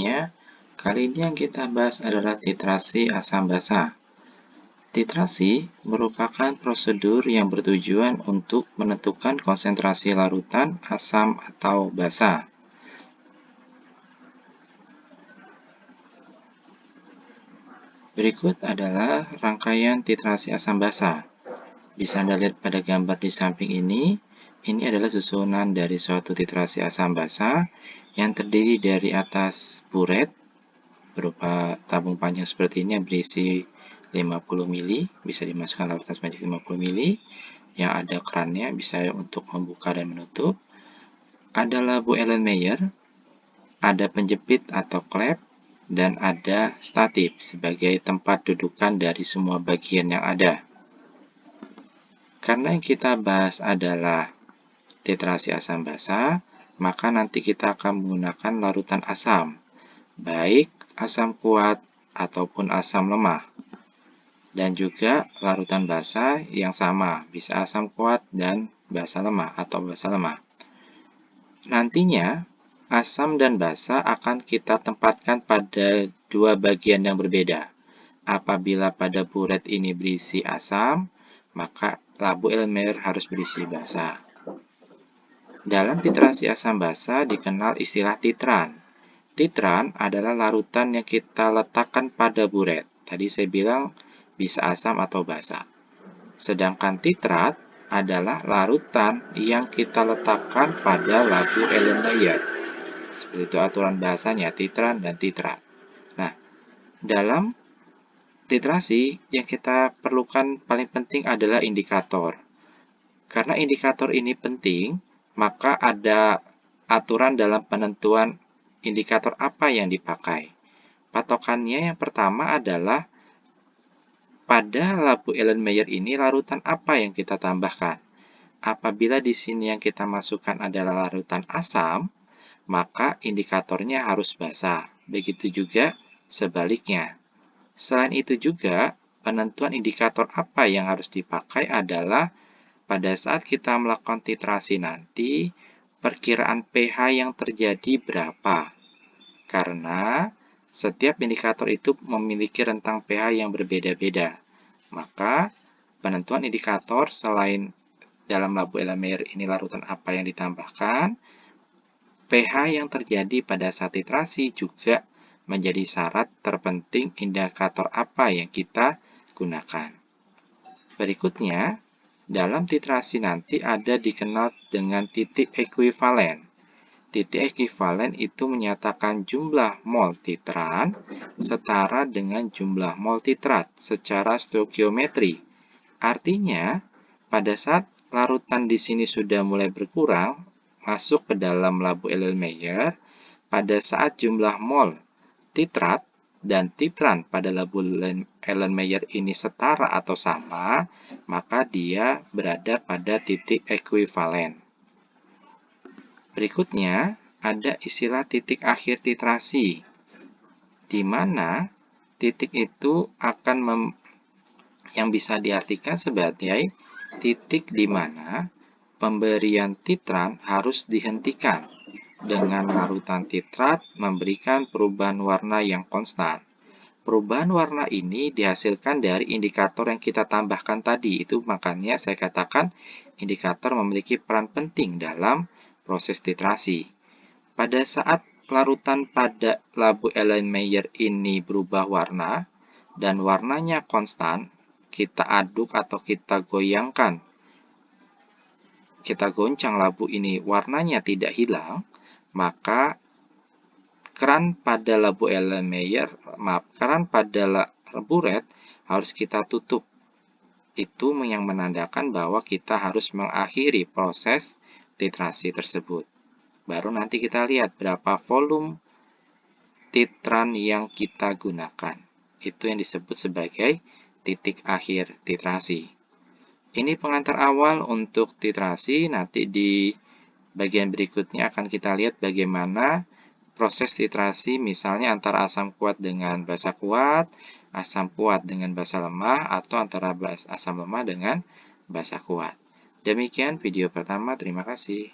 semuanya. Kali ini yang kita bahas adalah titrasi asam basa. Titrasi merupakan prosedur yang bertujuan untuk menentukan konsentrasi larutan asam atau basa. Berikut adalah rangkaian titrasi asam basa. Bisa Anda lihat pada gambar di samping ini. Ini adalah susunan dari suatu titrasi asam basa yang terdiri dari atas buret berupa tabung panjang seperti ini yang berisi 50 mili, bisa dimasukkan larutan sebanyak 50 mili, yang ada kerannya bisa untuk membuka dan menutup. Ada labu Erlenmeyer, ada penjepit atau klep, dan ada statif sebagai tempat dudukan dari semua bagian yang ada. Karena yang kita bahas adalah titrasi asam basa, maka nanti kita akan menggunakan larutan asam, baik asam kuat ataupun asam lemah. Dan juga larutan basa yang sama, bisa asam kuat dan basa lemah atau basa lemah. Nantinya, asam dan basa akan kita tempatkan pada dua bagian yang berbeda. Apabila pada buret ini berisi asam, maka labu Erlenmeyer harus berisi basa. Dalam titrasi asam basa dikenal istilah titran. Titran adalah larutan yang kita letakkan pada buret. Tadi saya bilang bisa asam atau basa. Sedangkan titrat adalah larutan yang kita letakkan pada labu Erlenmeyer. Seperti itu aturan bahasanya, titran dan titrat. Nah, dalam titrasi yang kita perlukan paling penting adalah indikator. Karena indikator ini penting, maka ada aturan dalam penentuan indikator apa yang dipakai. Patokannya yang pertama adalah pada labu Erlenmeyer ini larutan apa yang kita tambahkan. Apabila di sini yang kita masukkan adalah larutan asam, maka indikatornya harus basa. Begitu juga sebaliknya. Selain itu juga, penentuan indikator apa yang harus dipakai adalah pada saat kita melakukan titrasi nanti, perkiraan pH yang terjadi berapa? Karena setiap indikator itu memiliki rentang pH yang berbeda-beda. Maka, penentuan indikator selain dalam labu Erlenmeyer ini larutan apa yang ditambahkan, pH yang terjadi pada saat titrasi juga menjadi syarat terpenting indikator apa yang kita gunakan. Berikutnya, dalam titrasi nanti ada dikenal dengan titik ekuivalen. Titik ekuivalen itu menyatakan jumlah mol titran setara dengan jumlah mol titrat secara stoikiometri. Artinya, pada saat larutan di sini sudah mulai berkurang, masuk ke dalam labu Erlenmeyer, pada saat jumlah mol titrat dan titran pada labu Erlenmeyer ini setara atau sama, maka dia berada pada titik ekuivalen. Berikutnya, ada istilah titik akhir titrasi, di mana titik itu akan yang bisa diartikan sebagai titik di mana pemberian titran harus dihentikan dengan larutan titrat memberikan perubahan warna yang konstan. Perubahan warna ini dihasilkan dari indikator yang kita tambahkan tadi. Itu makanya saya katakan indikator memiliki peran penting dalam proses titrasi. Pada saat larutan pada labu Erlenmeyer ini berubah warna dan warnanya konstan, kita aduk atau kita goyangkan, kita goncang labu ini warnanya tidak hilang, maka keran pada labu Erlenmeyer, keran pada buret harus kita tutup. Itu yang menandakan bahwa kita harus mengakhiri proses titrasi tersebut. Baru nanti kita lihat berapa volume titran yang kita gunakan. Itu yang disebut sebagai titik akhir titrasi. Ini pengantar awal untuk titrasi. Nanti di bagian berikutnya akan kita lihat bagaimana proses titrasi misalnya antara asam kuat dengan basa kuat, asam kuat dengan basa lemah, atau antara asam lemah dengan basa kuat. Demikian video pertama, terima kasih.